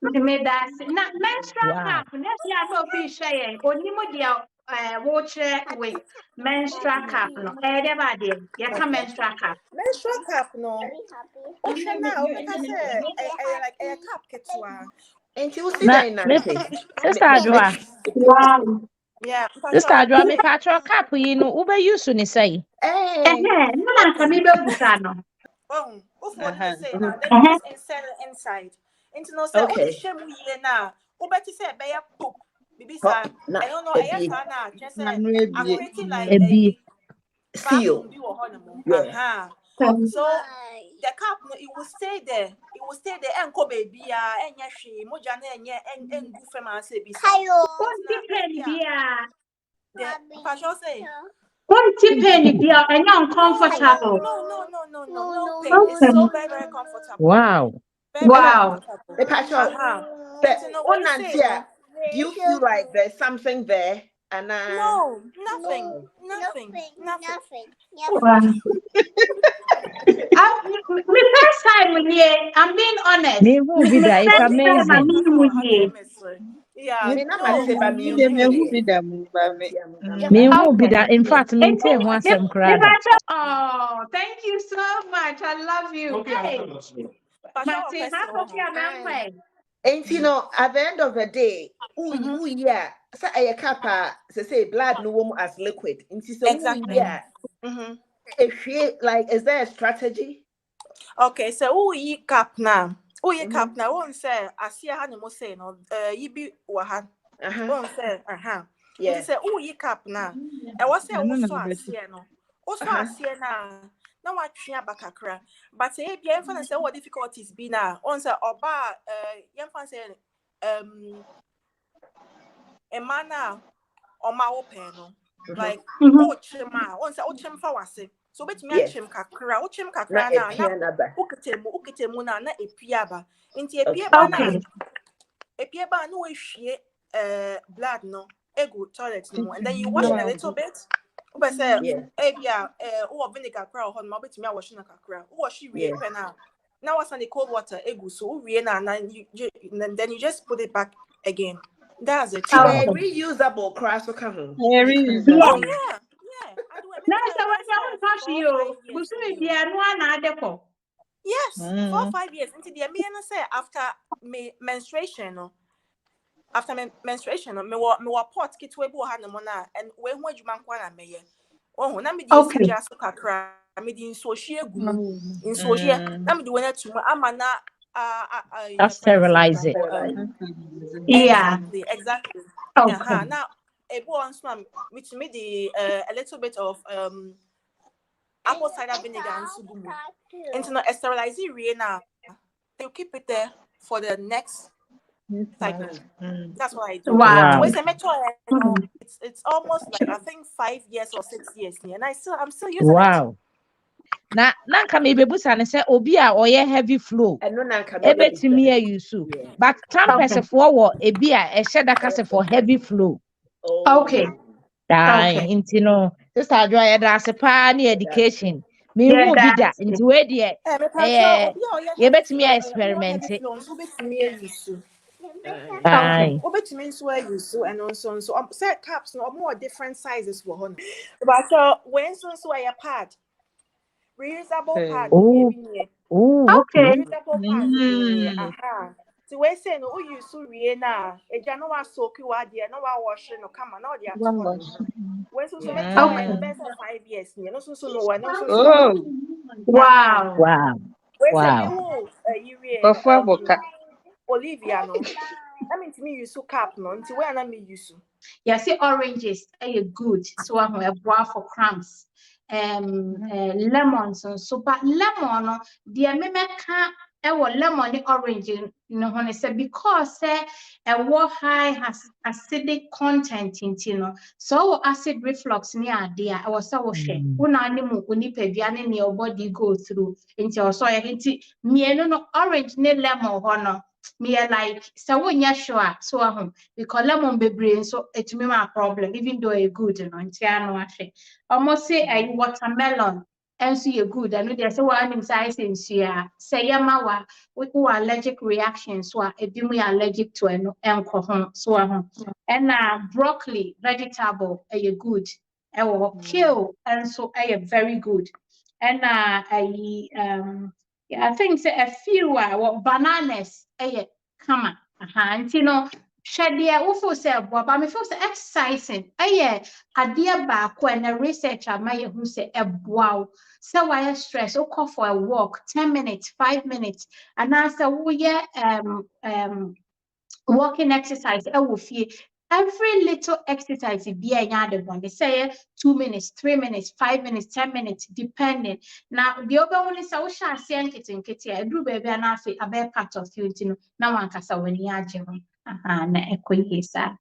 Me that na menstrual Wow. cup. Na ya no be share. Onimu dia watch with menstrual cup no. Dey ba dey. Ya ka menstrual cup. Menstrual cup no. Ohwe na obeka say like a cup ketwa. And you see Na that in me Sister Adwa. Wow. Yeah, Sister Adwa me patro cap yi no ube use ni say. Hey. No na ka mi be busa no. oh, if what you say now, then you Uh-huh. just insert it inside. Into no say Okay. only shame ye na. Obeti say be ya poop. Bibi Hop, sa nah, I don't know, it I be sana just say Nanu I ebie. creating like Ebi. a seal. vacuum be or honeymoon. Yeah. So the cup no, it will stay there. It will stay there. Enko baby ya enya hwe moja na enye engu fem an say bi sa. Konti penny bia. The pastor say Konti penny bia. And you're uncomfortable. no pain. It's so very, very comfortable. Wow. Very, very Wow. comfortable. The patio. But you know what you say, no? Do you feel like there's something there? And No, nothing. Wow. My first time here, I'm being honest. Me who be that? It's First time I'm amazing. meeting here. Yeah, me not no. my say, but Me me de me hu bi da mu ba me. Me who be Okay. that? In fact, me tell one some crowd. Oh, thank you so much. I love you. Hey, Martin, how could you Aye. And you know, at the end of the day, yeah, so I kappa say blood no woman as liquid. And so Exactly. yeah, like is there a strategy? Okay, so who ye cap now? Who ye cap now? One say, I see a animal say no, ye be wahan. One say, Yeah. Say, who ye cap now? And what say, Nanu na also I beti. see no. Also I see na. Now what tria bakakra. But say, bien fan say what difficulties be now. On say, oba, young fan say, a man now, or my open no. Like, oh, chima, on say, oh, chim for was it. So bet me a chim kakra, oh, chim kakra na, uketemu na epiaba. Inti epiaba na, Okay. epiaba no we blood no, ego toilet no, and then you wash it a little bit. But say, ebia, oh, vinegar crowd, on my bit me a washing a kakra, oh, she re now. Now what's on the cold water, ego, so we and then you just put it back again. That's it. Okay. Reusable cross will come. Very Oh usable. yeah. I do it. Now, so when you touch you, Busumi be a one adequate. Yes, 4 or 5 years. Until the me say after menstruation, no. After menstruation, no, me wa pot kit we bo ha no na and we hu adwuma nkwa na meye. Oh, na me di esi gya so kakra, me di nso hie gu mu. Nso hie, na me di wona tumu ama na Sterilize it. Yeah. Exactly. Okay. Now a bo on so me the a little bit of apple cider vinegar and sugumu. Into no sterilize it now. You keep it there for the next cycle. That's what I do. Wow. It's almost like I think 5 years or 6 years, and I'm still using it. Wow. Na nka me bebusa ne say obi a oye heavy flow. And no nanka Ebetimi ya yusu. But campus for wo ebi a ehye da kase for heavy flow. Okay. Dai, inti no. Sister Adwa ya da sepa ni education. Me Yeah, hu bi da inti we de ye betimi ya experiment. Aye. Obetumi nso ayi so and nso set caps no more different sizes for hon. But when so a pad. Reusable pad. Oh, okay. Reusable pad. So we say no you so we na eja no wa soak you ade no wa wash no come na ode ato. When so make the best of 5 years no so no one no so. Oh. Wow. Wow. We say Wow. me who you Kofa boka. Olivia no. I mean to me you so cap no until where na me use. Yeah, see oranges are good. So I'm a boil for crumbs. Lemons and so but lemon the memeka lemon orange no when say because a high has acidic content in so acid reflux near there I was so share una animu nipa biane ne your body go through into also into me no orange ne lemon hono me like so when you sure so because lemon be brain so it me my problem even though a good no ntia no ahwe almost say a watermelon and so you're good. I know there's a one in size in Sia, say Yamawa, who are allergic reactions, so a be allergic to an alcohol, so and broccoli, vegetable, are you good? Kill, and so I am very good. And I think say a few bananas, come and you know. Shadia wofo say but me feel say exercising adeɛ baako and research amaya who say wow so why stress o call for a walk 10 minutes 5 minutes and answer we walking exercise fie every little exercise be a yard one they say 2 minutes 3 minutes 5 minutes 10 minutes depending now the other one is so sha say nkete I do baby and afi abe part of you know now one kasa wani agye ho na ekoyi sa